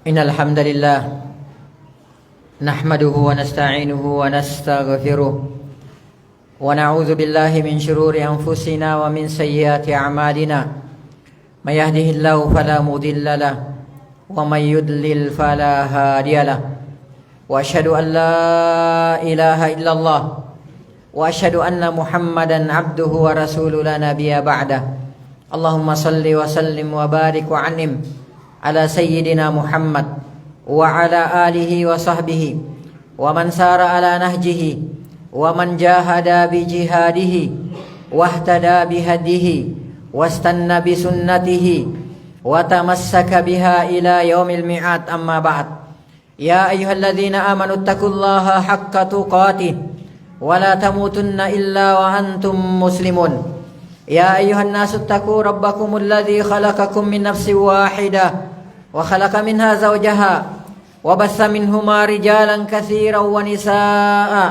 Innal hamdalillah nahmaduhu wa nasta'inuhu wa nastaghfiruh wa na'udzu billahi min shururi anfusina wa min sayyiati a'malina may yahdihillahu fala mudilla lahu wa may yudlil fala hadiya lahu wa asyhadu an la ilaha illallah wa asyhadu anna Muhammadan abduhu wa rasuluhu la nabiyya ba'dah. Allahumma salli wa sallim wa barik wa an'im ala sayyidina Muhammad wa ala alihi wa sahbihi wa man sara ala nahjihi wa man jahada bi jihadihi wa ihtada bi hadihi wastanna bi sunnatihi wa tamassaka biha ila yaumil mi'ad. Amma ba'd. Ya ayyuhalladzina amanu taqullaha haqqa tuqatih wa la tamutunna illa wa antum muslimun. Ya ayyuhan nasu taqu rabbakumul ladzi khalaqakum min nafsin wahidah wa khalaqa minha zawjaha wa bassa minhuma rijalan katsiran wa nisaa'a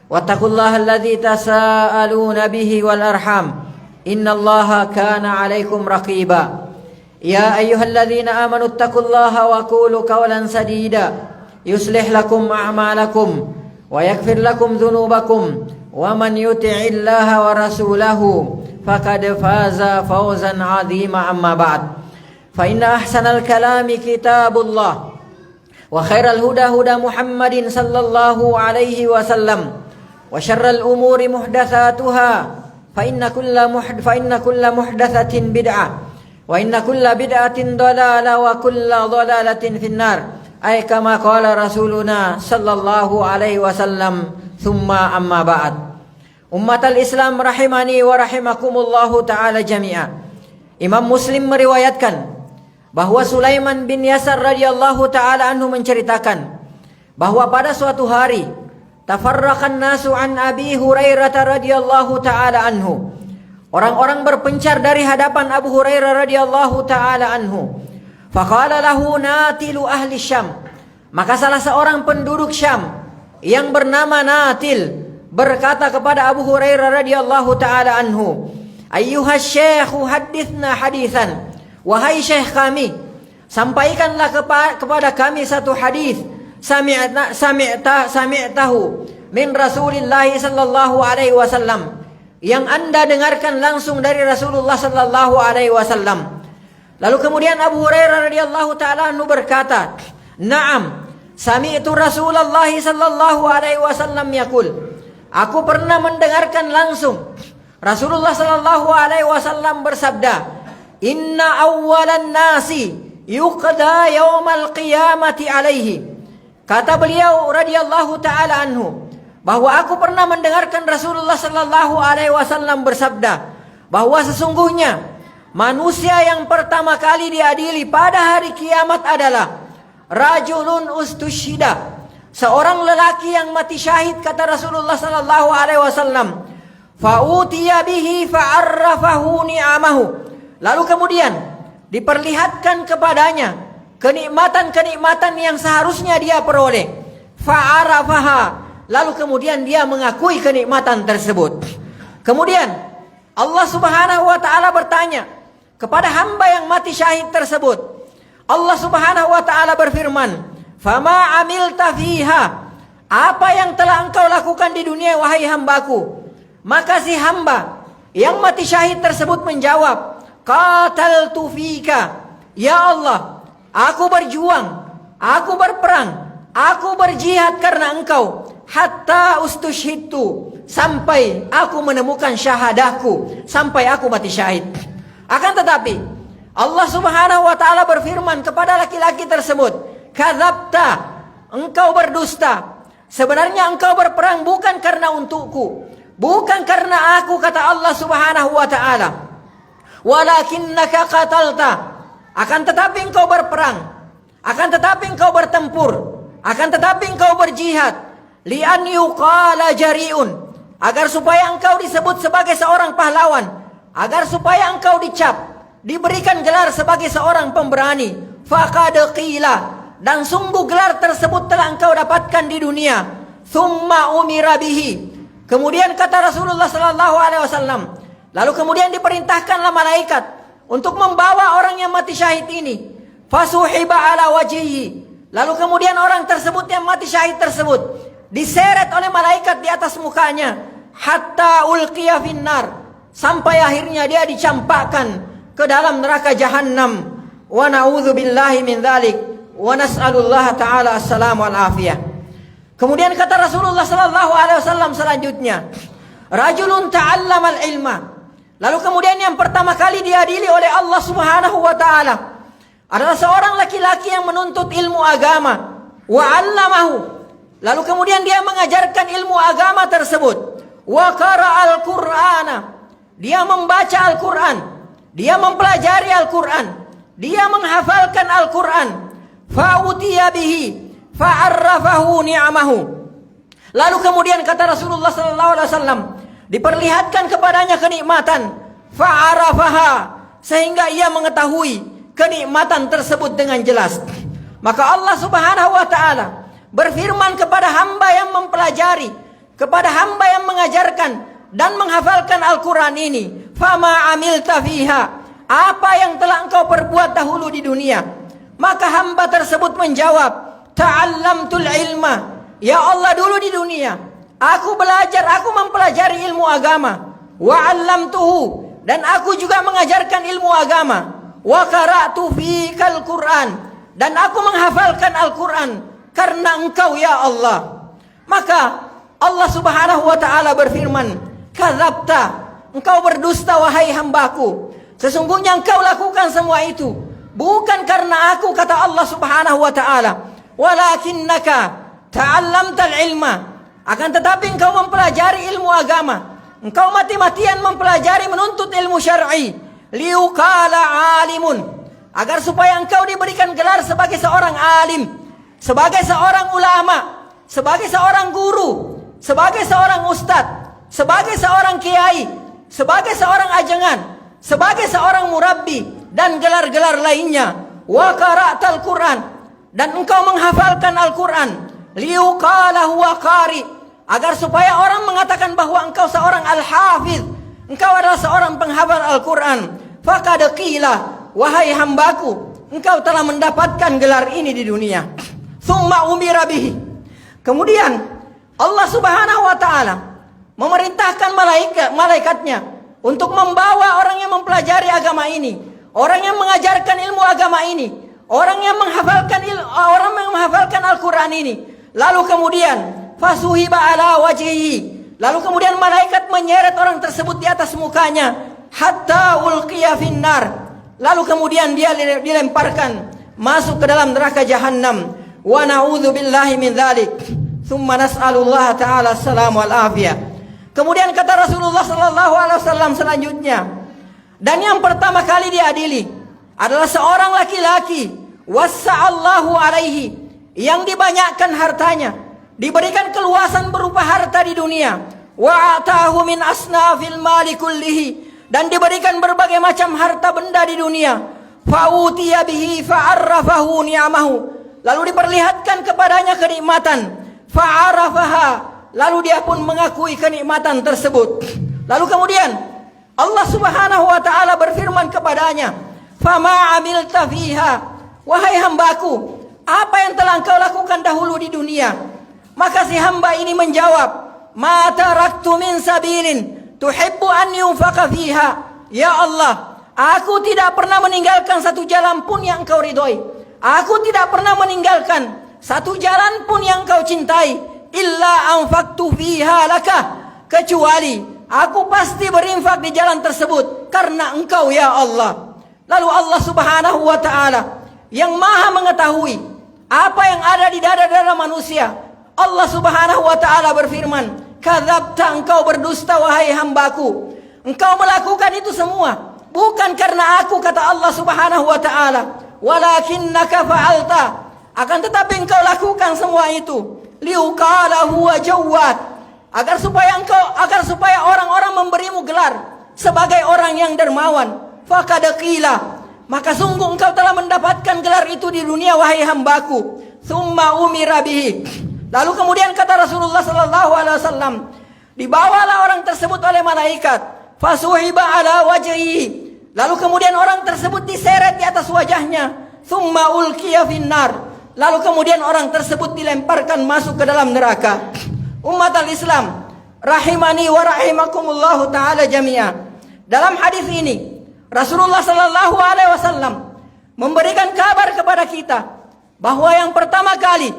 wattaqullaha alladzi tasaaluna bihi wal arham innallaha kana 'alaikum raqiba. Ya ayyuhalladzina amanu taqullaha wa qulu qawlan sadida yuslih lakum a'malakum wa yaghfir lakum dhunubakum wa man yuti'illaha wa rasulahu faqad faza fawzan 'azima. Amma ba'd. Fa inna ahsanal kalami kitabullah wa khairal huda huda Muhammadin sallallahu alaihi wasallam wa syarral umuri muhdatsatuha fa inna kulla muhdatsatin bid'ah wa inna kulla bid'atin dhalalah wa kulla dhalalatin finnar. Ay kama qala rasuluna sallallahu alaihi wasallam. Thumma amma ba'd. Ummatal Islam rahimani wa rahimakumullahu ta'ala jami'a. Imam Muslim meriwayatkan bahwa Sulaiman bin Yasar radhiyallahu ta'ala anhu menceritakan bahwa pada suatu hari tafarraqan nasu an Abi Hurairah radhiyallahu ta'ala anhu. Orang-orang berpencar dari hadapan Abu Hurairah radhiyallahu ta'ala anhu. Faqala lahu natilu ahli Syam. Maka salah seorang penduduk Syam yang bernama Natil berkata kepada Abu Hurairah radhiyallahu ta'ala anhu, ayyuhas syekhu hadithna hadithan. Wahai syekh kami, sampaikanlah kepada kami satu hadis sami'tahu min Rasulillah sallallahu alaihi wasallam, yang Anda dengarkan langsung dari Rasulullah sallallahu alaihi wasallam. Lalu kemudian Abu Hurairah radhiyallahu taala anhu berkata, "Na'am, sami'tu Rasulullah sallallahu alaihi wasallam yaqul." Aku pernah mendengarkan langsung Rasulullah sallallahu alaihi wasallam bersabda, "Inna awwalan nasi yuqda yaumal qiyamati alaihi." Kata beliau radhiyallahu taala anhu bahwa aku pernah mendengarkan Rasulullah sallallahu alaihi wasallam bersabda bahwa sesungguhnya manusia yang pertama kali diadili pada hari kiamat adalah rajulun ustushida, seorang lelaki yang mati syahid, kata Rasulullah sallallahu alaihi wasallam. Fa utiya bihi fa'arrafahu ni'amahu. Lalu kemudian diperlihatkan kepadanya kenikmatan-kenikmatan yang seharusnya dia peroleh. Fa'arafaha. Lalu kemudian dia mengakui kenikmatan tersebut. Kemudian Allah Subhanahu wa taala bertanya kepada hamba yang mati syahid tersebut. Allah Subhanahu wa taala berfirman, "Fama amilta fiha." Apa yang telah engkau lakukan di dunia wahai hambaku? Maka si hamba yang mati syahid tersebut menjawab, qataltu fika. Ya Allah, aku berjuang, aku berperang, aku berjihad karena engkau. Hatta ustushhidtu, sampai aku menemukan syahadahku, sampai aku mati syahid. Akan tetapi Allah Subhanahu wa taala berfirman kepada laki-laki tersebut, kadzabta, engkau berdusta. Sebenarnya engkau berperang bukan karena untukku, bukan karena aku, kata Allah Subhanahu wa taala. Walakinnaka qatalta, akan tetapi engkau berperang, akan tetapi engkau bertempur, akan tetapi engkau berjihad, li'an yuqala jari'un, agar supaya engkau disebut sebagai seorang pahlawan, agar supaya engkau dicap, diberikan gelar sebagai seorang pemberani. Faqad qila, dan sungguh gelar tersebut telah engkau dapatkan di dunia. Thumma umira bihi, kemudian kata Rasulullah sallallahu alaihi wasallam, lalu kemudian diperintahkanlah malaikat untuk membawa orang yang mati syahid ini Fasuhiba ala wajhihi. Lalu kemudian orang tersebut yang mati syahid tersebut diseret oleh malaikat di atas mukanya. Hatta ulqiya finnar. Sampai akhirnya dia dicampakkan ke dalam neraka Jahannam. Wa na'udzubillahi min dzalik. Wa nas'alullaha ta'ala as-salamu wal afiyah. Kemudian kata Rasulullah sallallahu alaihi wasallam selanjutnya, rajulun ta'allamal ilma. Lalu kemudian yang pertama kali diadili oleh Allah Subhanahu wa taala adalah seorang laki-laki yang menuntut ilmu agama, wa 'allamahu. Lalu kemudian dia mengajarkan ilmu agama tersebut. Wa qara'al Qur'ana. Dia membaca Al-Qur'an, dia mempelajari Al-Qur'an, dia menghafalkan Al-Qur'an. Fa'utiya bihi fa'arrafahu ni'amahu. Lalu kemudian kata Rasulullah sallallahu alaihi wasallam, diperlihatkan kepadanya kenikmatan, fa'arafaha, sehingga ia mengetahui kenikmatan tersebut dengan jelas. Maka Allah Subhanahu wa taala berfirman kepada hamba yang mempelajari, kepada hamba yang mengajarkan dan menghafalkan Al-Qur'an ini, fama amilta fiha, apa yang telah engkau perbuat dahulu di dunia? Maka hamba tersebut menjawab, ta'allamtul ilma. Ya Allah, dulu di dunia aku belajar, aku mempelajari ilmu agama. Wa 'allamtuhu, dan aku juga mengajarkan ilmu agama. Wa qara'tu fikal Qur'an, dan aku menghafalkan Al-Qur'an karena engkau ya Allah. Maka Allah Subhanahu wa taala berfirman, kadzabta, engkau berdusta wahai hambaku. Sesungguhnya engkau lakukan semua itu bukan karena aku, kata Allah Subhanahu wa taala, walakinnaka ta'allamtal ilma, akan tetapi engkau mempelajari ilmu agama, engkau mati-matian mempelajari menuntut ilmu syar'i, liuqala alimun, agar supaya engkau diberikan gelar sebagai seorang alim, sebagai seorang ulama, sebagai seorang guru, sebagai seorang ustadz, sebagai seorang kiai, sebagai seorang ajengan, sebagai seorang murabbi, dan gelar-gelar lainnya. Wa qara'tal Qur'an, dan engkau menghafalkan Al-Qur'an, liuqala huwa qari, agar supaya orang mengatakan bahwa engkau seorang al-hafiz, engkau adalah seorang penghafal Al-Qur'an. Faqad qila, wahai hambaku, engkau telah mendapatkan gelar ini di dunia. Tsumma umira bihi. Kemudian Allah Subhanahu wa taala memerintahkan malaikatnya untuk membawa orang yang mempelajari agama ini, orang yang mengajarkan ilmu agama ini, orang yang menghafalkan Al-Qur'an ini. Lalu kemudian fasuhiba ala wajhihi. Lalu kemudian malaikat menyeret orang tersebut di atas mukanya, hatta ulqiya finnar. Lalu kemudian dia dilemparkan masuk ke dalam neraka Jahannam. Wa na'udzubillahi min dzalik. Tsumma nas'alullaha ta'ala as-salamu wal afiyah. Kemudian kata Rasulullah sallallahu alaihi wasallam selanjutnya, dan yang pertama kali diadili adalah seorang laki-laki, wassa'allahu alaihi, yang dibanyakkan hartanya, diberikan keluasan berupa harta di dunia, wa atahu min asnafil mali kullihi, dan diberikan berbagai macam harta benda di dunia, fa'utiya bihi fa'arrafahu ni'amahu, lalu diperlihatkan kepadanya kenikmatan, fa'arafaha, lalu dia pun mengakui kenikmatan tersebut. Lalu kemudian Allah Subhanahu wa taala berfirman kepadanya, fama amilta fiha, wahai hambaku, apa yang telah engkau lakukan dahulu di dunia? Maka si hamba ini menjawab, ma taraktu min sabilin tuhibbu an yunfaqa fiha. Ya Allah, aku tidak pernah meninggalkan satu jalan pun yang engkau ridhoi. Aku tidak pernah meninggalkan satu jalan pun yang engkau cintai, illa anfaqtu fiha laka, kecuali aku pasti berinfak di jalan tersebut karena engkau ya Allah. Lalu Allah Subhanahu wa taala yang maha mengetahui apa yang ada di dada-dada manusia, Allah Subhanahu wa taala berfirman, kadzabta, engkau berdusta wahai hambaku. Engkau melakukan itu semua bukan karena aku, kata Allah Subhanahu wa taala, walakinnaka fa'alta, akan tetapi engkau lakukan semua itu liuqala huwa jawad, agar supaya orang-orang memberimu gelar sebagai orang yang dermawan. Faqad qila, maka sungguh engkau telah mendapatkan gelar itu di dunia wahai hambaku. Tsumma umira bihi, lalu kemudian kata Rasulullah sallallahu alaihi wasallam, dibawalah orang tersebut oleh malaikat, fasuhiba ala wajhihi, lalu kemudian orang tersebut diseret di atas wajahnya, thumma ulqiya finnar. Lalu kemudian orang tersebut dilemparkan masuk ke dalam neraka. Umat al-Islam rahimani wa rahimakumullahu taala jami'a. Dalam hadis ini Rasulullah sallallahu alaihi wasallam memberikan kabar kepada kita bahwa yang pertama kali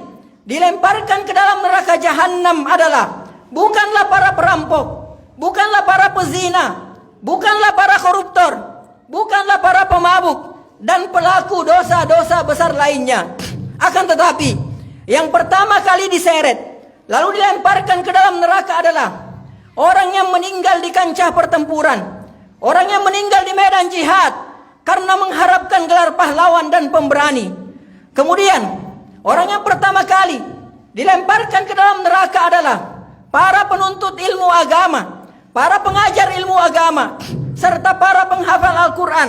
dilemparkan ke dalam neraka jahanam adalah bukanlah para perampok, bukanlah para pezina, bukanlah para koruptor, bukanlah para pemabuk dan pelaku dosa-dosa besar lainnya. Akan tetapi yang pertama kali diseret lalu dilemparkan ke dalam neraka adalah orang yang meninggal di kancah pertempuran, orang yang meninggal di medan jihad karena mengharapkan gelar pahlawan dan pemberani. Kemudian orang yang pertama kali dilemparkan ke dalam neraka adalah para penuntut ilmu agama, para pengajar ilmu agama, serta para penghafal Al-Quran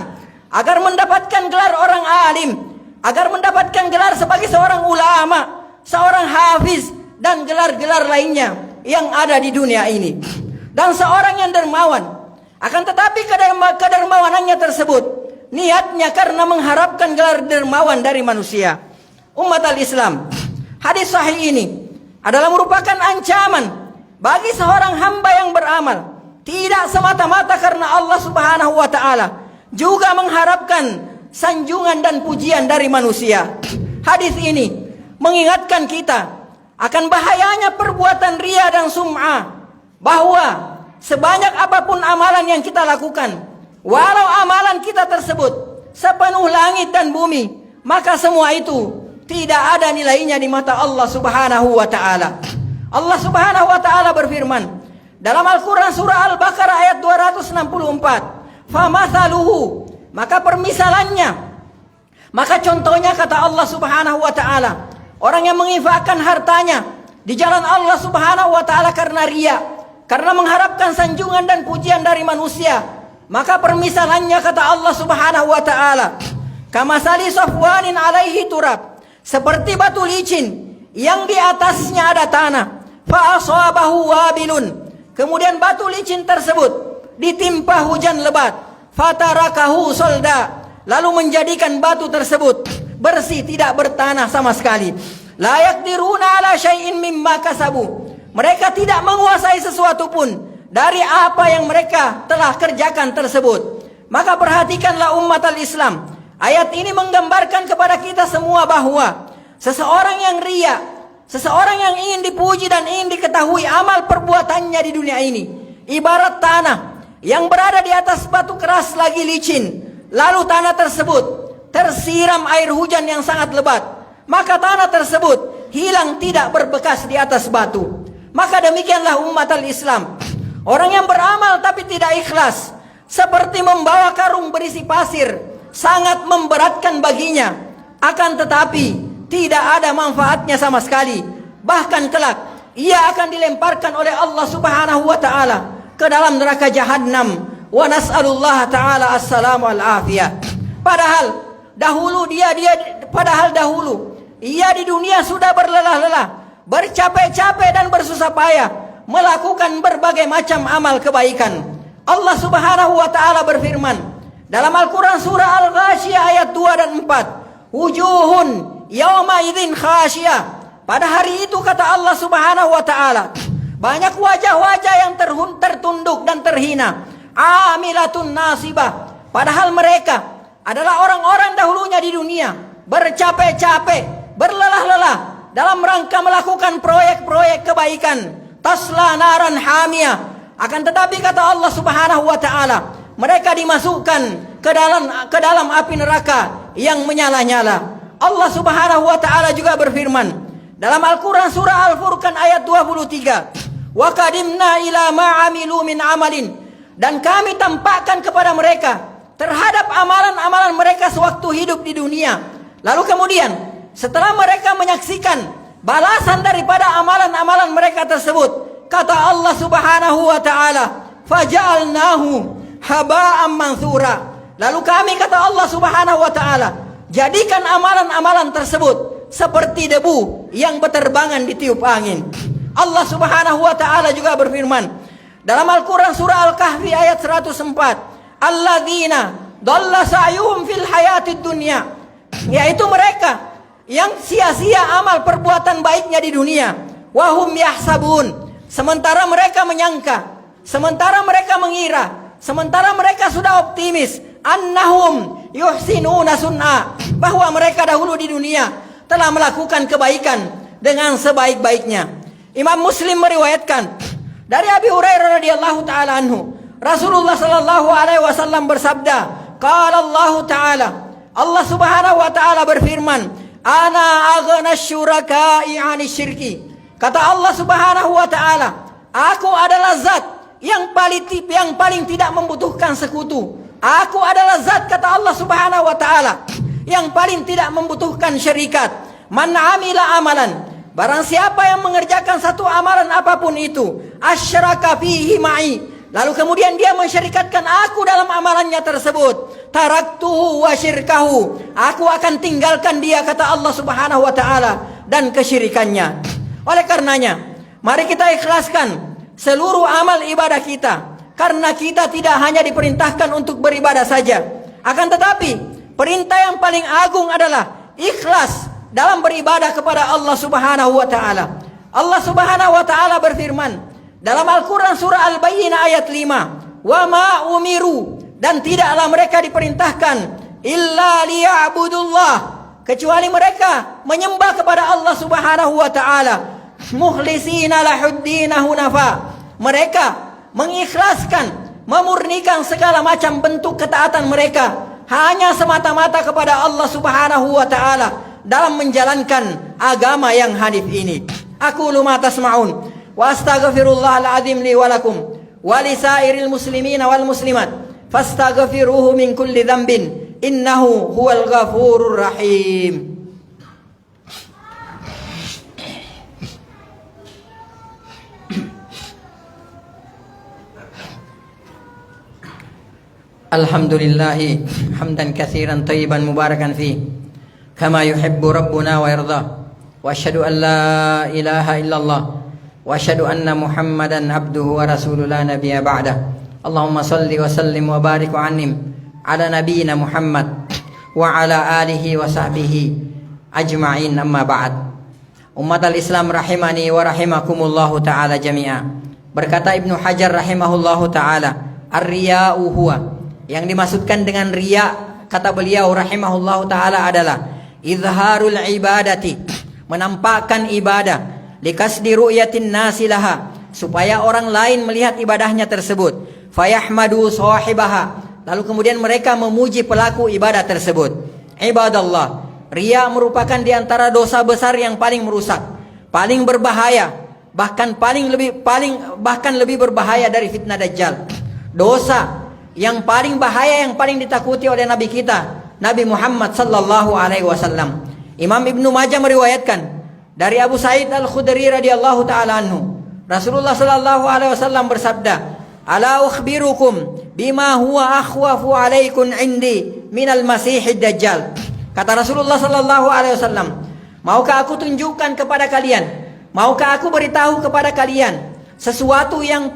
agar mendapatkan gelar orang alim, agar mendapatkan gelar sebagai seorang ulama, seorang hafiz, dan gelar-gelar lainnya yang ada di dunia ini. Dan seorang yang dermawan, akan tetapi kedermawanannya tersebut niatnya karena mengharapkan gelar dermawan dari manusia. Umat al-Islam, hadis sahih ini adalah merupakan ancaman bagi seorang hamba yang beramal, tidak semata-mata karena Allah Subhanahu wa taala, juga mengharapkan sanjungan dan pujian dari manusia. Hadis ini mengingatkan kita akan bahayanya perbuatan riya dan sum'ah, bahwa sebanyak apapun amalan yang kita lakukan, walau amalan kita tersebut sepenuh langit dan bumi, maka semua itu tidak ada nilainya di mata Allah Subhanahu wa taala. Allah Subhanahu wa taala berfirman dalam Al-Qur'an surah Al-Baqarah ayat 264, "Famathaluhu", maka permisalannya, maka contohnya kata Allah Subhanahu wa taala, orang yang menginfakkan hartanya di jalan Allah Subhanahu wa taala karena riya, karena mengharapkan sanjungan dan pujian dari manusia, maka permisalannya kata Allah Subhanahu wa taala, kamasali safwanin alaihi turab, seperti batu licin yang di atasnya ada tanah, fa asabahu wabilun, kemudian batu licin tersebut ditimpa hujan lebat, fatarakahu solda, lalu menjadikan batu tersebut bersih, tidak bertanah sama sekali. La yaqdiruna ala syai'in mimma kasabu, mereka tidak menguasai sesuatu pun dari apa yang mereka telah kerjakan tersebut. Maka perhatikanlah umat al-Islam, ayat ini menggambarkan kepada kita semua bahwa seseorang yang riya, seseorang yang ingin dipuji dan ingin diketahui amal perbuatannya di dunia ini, ibarat tanah yang berada di atas batu keras lagi licin, lalu tanah tersebut tersiram air hujan yang sangat lebat, maka tanah tersebut hilang, tidak berbekas di atas batu. Maka demikianlah umat al-Islam, orang yang beramal tapi tidak ikhlas, seperti membawa karung berisi pasir, sangat memberatkan baginya, akan tetapi tidak ada manfaatnya sama sekali. Bahkan kelak ia akan dilemparkan oleh Allah Subhanahu wa taala ke dalam neraka jahanam. Wa nas'alullah taala assalamu wal afiyah. Padahal dahulu ia di dunia sudah berlelah-lelah, bercapek-capek dan bersusah payah melakukan berbagai macam amal kebaikan. Allah Subhanahu wa taala berfirman dalam Al-Qur'an surah Al-Ghasyiyah ayat 2 dan 4, wujuhun yauma idzin khasyiyah, pada hari itu kata Allah Subhanahu wa taala, banyak wajah-wajah yang tertunduk dan terhina, amilatun nasibah, padahal mereka adalah orang-orang dahulunya di dunia bercapek-capek, berlelah-lelah dalam rangka melakukan proyek-proyek kebaikan, tasla naran hamiyah, akan tetapi kata Allah Subhanahu wa taala, mereka dimasukkan ke dalam api neraka yang menyala-nyala. Allah Subhanahu wa taala juga berfirman dalam Al-Qur'an surah Al-Furqan ayat 23, wa qadimna ila ma amilu min amalin, dan kami tampakkan kepada mereka terhadap amalan-amalan mereka sewaktu hidup di dunia. Lalu kemudian setelah mereka menyaksikan balasan daripada amalan-amalan mereka tersebut, kata Allah Subhanahu wa taala, faja'alnahu haba'an mansura, lalu kami kata Allah Subhanahu wa taala jadikan amalan-amalan tersebut seperti debu yang berterbangan ditiup angin. Allah Subhanahu wa taala juga berfirman dalam Al-Qur'an surah Al-Kahfi ayat 104, alladzina dhalla sa'yuhum fil hayatid dunya, yaitu mereka yang sia-sia amal perbuatan baiknya di dunia. Wahum yahsabun, sementara mereka menyangka, sementara mereka mengira, sementara mereka sudah optimis, annahum yuhsinuna sun'a, bahwa mereka dahulu di dunia telah melakukan kebaikan dengan sebaik-baiknya. Imam Muslim meriwayatkan dari Abi Hurairah radhiyallahu taala anhu, Rasulullah sallallahu alaihi wasallam bersabda, qala Allah taala, Allah Subhanahu wa taala berfirman, ana aghna syuraka'i 'ani syirki. Kata Allah Subhanahu wa taala, aku adalah zat yang paling tidak membutuhkan sekutu. Aku adalah zat, kata Allah Subhanahu wa taala, yang paling tidak membutuhkan syarikat. Man 'amila amalan, barang siapa yang mengerjakan satu amalan apapun itu, asyraka fihi ma'i, lalu kemudian dia mensyarikatkan aku dalam amalannya tersebut, taraktuhu wa syirkahu, aku akan tinggalkan dia, kata Allah Subhanahu wa taala, dan kesyirikannya. Oleh karenanya, mari kita ikhlaskan seluruh amal ibadah kita, karena kita tidak hanya diperintahkan untuk beribadah saja, akan tetapi perintah yang paling agung adalah ikhlas dalam beribadah kepada Allah Subhanahu wa taala. Allah Subhanahu wa taala berfirman dalam Al-Qur'an surah Al-Bayyinah ayat 5, "Wa ma umiru," dan tidaklah mereka diperintahkan illa liya'budullah, kecuali mereka menyembah kepada Allah Subhanahu wa taala, mukhlisina lahuddin hunafa. Mereka mengikhlaskan, memurnikan segala macam bentuk ketaatan mereka hanya semata-mata kepada Allah Subhanahu wa taala dalam menjalankan agama yang hanif ini. Aku ma tasma'un wa astaghfirullahal azim li wa lakum wa lisairil muslimina wal muslimat fastaghfiruhu min kulli dhanbin innahu huwal ghafurur rahim. Alhamdulillahi hamdan katsiran thayyiban mubarakan fi kama yuhibbu rabbuna wa yarda, wa asyhadu an la ilaha illallah wa asyhadu anna Muhammadan abduhu wa rasuluhu la nabiyya ba'da. Allahumma salli wa sallim wa barik wa annim ala nabiyyina Muhammad wa ala alihi wa sahbihi ajma'in, amma ba'd. Ummatal Islam rahimani wa rahimakumullahu ta'ala jami'a. Berkata Ibnu Hajar rahimahullahu ta'ala, ar-riya'u huwa, yang dimaksudkan dengan riya, kata beliau rahimahullahu ta'ala, adalah izharul ibadati, menampakkan ibadah, likasdi ru'yatin nasilaha, supaya orang lain melihat ibadahnya tersebut, fayahmadu sahibaha, lalu kemudian mereka memuji pelaku ibadah tersebut. Ibadallah, riya merupakan diantara dosa besar yang paling merusak, paling berbahaya, bahkan lebih berbahaya dari fitnah dajjal. Dosa yang paling bahaya, yang paling ditakuti oleh Nabi kita, Nabi Muhammad sallallahu alaihi wasallam. Imam Ibnu Majah meriwayatkan dari Abu Sa'id Al-Khudri radhiyallahu taala anhu, Rasulullah sallallahu alaihi wasallam bersabda, "Ala ukhbirukum bima huwa akhwafu alaikum indi minal masihid dajjal." Kata Rasulullah sallallahu alaihi wasallam, "Maukah aku tunjukkan kepada kalian, maukah aku beritahu kepada kalian sesuatu yang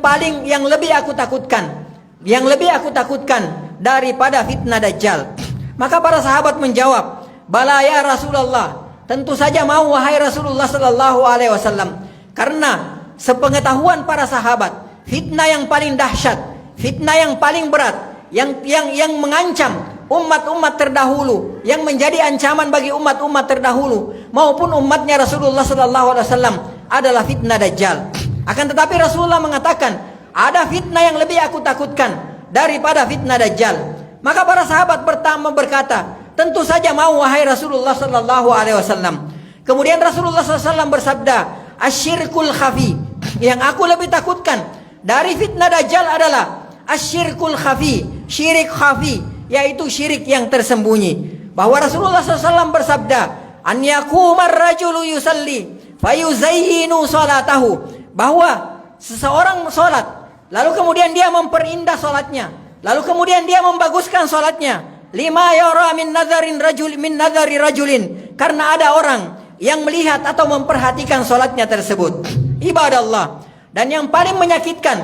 lebih aku takutkan, yang lebih aku takutkan daripada fitnah dajjal?" Maka para sahabat menjawab, "Bala ya Rasulullah." Tentu saja mau, wahai Rasulullah sallallahu alaihi wasallam. Karena sepengetahuan para sahabat, fitnah yang paling dahsyat, fitnah yang paling berat, yang mengancam umat-umat terdahulu, yang menjadi ancaman bagi umat-umat terdahulu maupun umatnya Rasulullah sallallahu alaihi wasallam, adalah fitnah dajjal. Akan tetapi Rasulullah mengatakan, ada fitnah yang lebih aku takutkan daripada fitnah dajjal. Maka para sahabat pertama berkata, tentu saja mau, wahai Rasulullah sallallahu alaihi wasallam. Kemudian Rasulullah SAW bersabda, asyirkul khafi, yang aku lebih takutkan dari fitnah dajjal adalah asyirkul khafi, syirik khafi, yaitu syirik yang tersembunyi. Bahwa Rasulullah SAW bersabda, an yakumar rajulu yusalli fayuzayyinu salatahu, bahwa seseorang salat, lalu kemudian dia memperindah salatnya, lalu kemudian dia membaguskan salatnya, lima yara min nadhari rajulin, karena ada orang yang melihat atau memperhatikan salatnya tersebut. Ibadallah, dan yang paling menyakitkan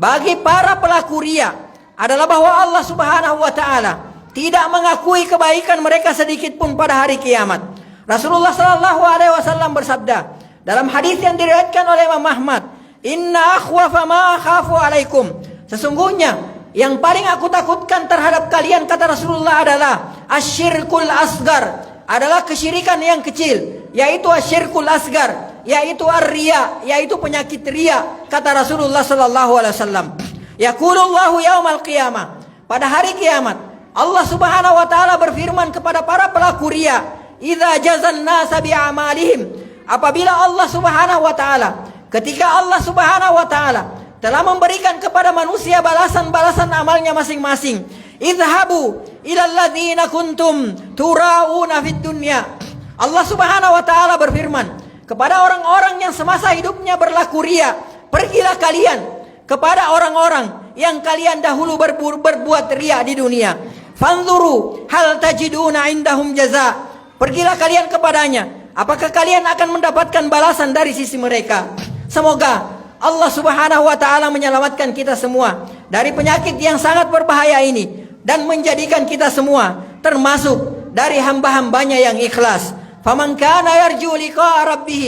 bagi para pelaku riya adalah bahwa Allah Subhanahu wa taala tidak mengakui kebaikan mereka sedikit pun pada hari kiamat. Rasulullah sallallahu alaihi wasallam bersabda dalam hadis yang diriwayatkan oleh Imam Ahmad, "Inna akhwafa ma akhafu alaikum." Sesungguhnya yang paling aku takutkan terhadap kalian, kata Rasulullah, adalah asyirkul asgar, adalah kesyirikan yang kecil, yaitu asyirkul asgar, yaitu ar-riya, yaitu penyakit riya, kata Rasulullah sallallahu alaihi wasallam. Yaqulullahu yaumal qiyamah, pada hari kiamat Allah Subhanahu wa taala berfirman kepada para pelaku riya, "Idza jazan nasa bi'amalihim." Apabila Allah Subhanahu wa taala, ketika Allah Subhanahu wa taala telah memberikan kepada manusia balasan-balasan amalnya masing-masing, idhabu ilal ladzina kuntum turauna fid dunya. Allah Subhanahu wa taala berfirman kepada orang-orang yang semasa hidupnya berlaku riya, pergilah kalian kepada orang-orang yang kalian dahulu berbuat riya di dunia. Fanzuru hal tajiduna indahum jaza. Pergilah kalian kepadanya, apakah kalian akan mendapatkan balasan dari sisi mereka. Semoga Allah Subhanahu wa taala menyelamatkan kita semua dari penyakit yang sangat berbahaya ini dan menjadikan kita semua termasuk dari hamba-hambanya yang ikhlas. Faman kana yarju liqa'a rabbih,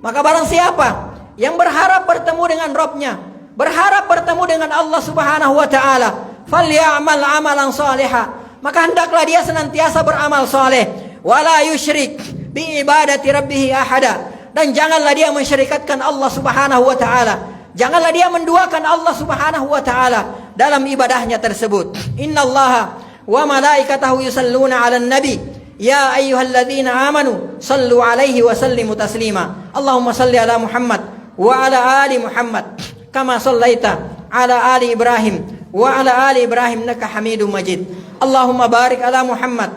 maka barang siapa yang berharap bertemu dengan Rabbnya, berharap bertemu dengan Allah Subhanahu wa taala, falyamal amalan salihah, maka hendaklah dia senantiasa beramal saleh, wala yusyrik bi ibadati rabbih ahada, dan janganlah dia mensyirikatkan Allah Subhanahu wa taala. Janganlah dia menduakan Allah Subhanahu wa taala dalam ibadahnya tersebut. Innallaha wa malaikatahu yusalluna 'alan nabi ya ayyuhalladzina amanu sallu 'alaihi wa sallimu taslima. Allahumma salli ala Muhammad wa ala ali Muhammad kama sallaita ala ali Ibrahim wa ala ali Ibrahim innaka Hamidum Majid. Allahumma barik ala Muhammad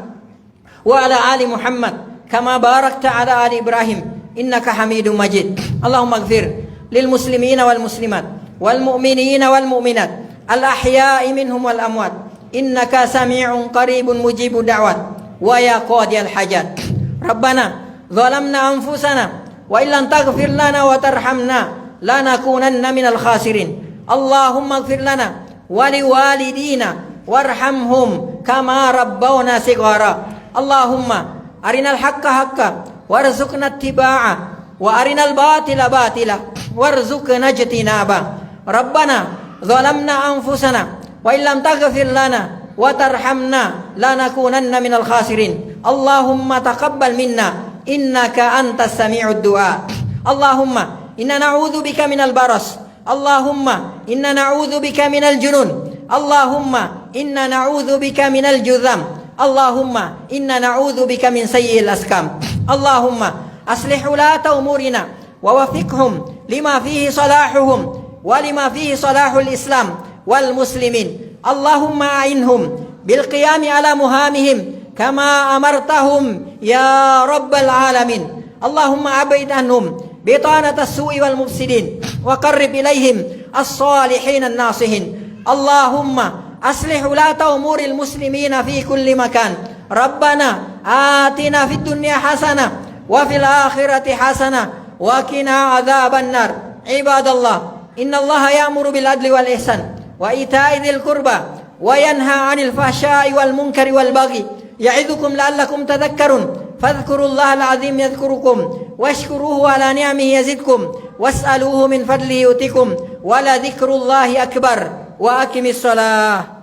wa ala ali Muhammad kama barakta ala ali Ibrahim innaka Hamidum Majid. Allahumma ighfir lil muslimina wal muslimat wal mu'minina wal mu'minat al ahya'i minhum wal amwat innaka sami'un qaribun mujibud da'wat wa ya qadiyal hajat. Rabbana zalamna anfusana wa illam taghfir lana wa tarhamna lanakunanna minal khasirin. Allahumma ighfir lana wa liwalidina warhamhum kama rabbawna shighara. Allahumma arinal haqqa haqqa warzuqna ittiba'a wa arinal batila batila warzuqna ijtinaba. Rabbana zalamna anfusana wa illam taghfir lana wa tarhamna lanakunanna minal khasirin. Allahumma taqabbal minna innaka antas sami'ud du'a. Allahumma inna na'udzu bika minal baras. Allahumma inna na'udzu bika minal junun. Allahumma inna na'udzu bika minal juzam. Allahumma inna na'udzu bika min sayyi'il askam. Allahumma aslih ulata umurina wa wafiqhum lima fihi salahuhum wa lima fihi salahul Islam wal muslimin. Allahumma a'inhum bil qiyami ala muhamihim kama amartahum ya rabbal alamin. Allahumma abid anhum bitanat as-su'i wal mufsidin wa qarrib ilaihim as-salihin an-nasihin. Allahumma aslih ulata umuril muslimina fi kulli makan. Rabbana atina fid dunya hasanah wa fil akhirati hasanah wa qina adzaban nar. Ibadallah, innallaha ya'muru bil adli wal ihsan wa ita'i dzil qurba wa yanha 'anil fahsya'i wal munkari wal baghi ya'idzukum la'allakum tadhakkarun. Fadhkurullaha al-'azim yadhkurukum washkuruhu 'ala ni'amihi yazidkum was'aluhu min fadlihi yu'tikum wa la dzikrullahi akbar. Wa aqimis shalah.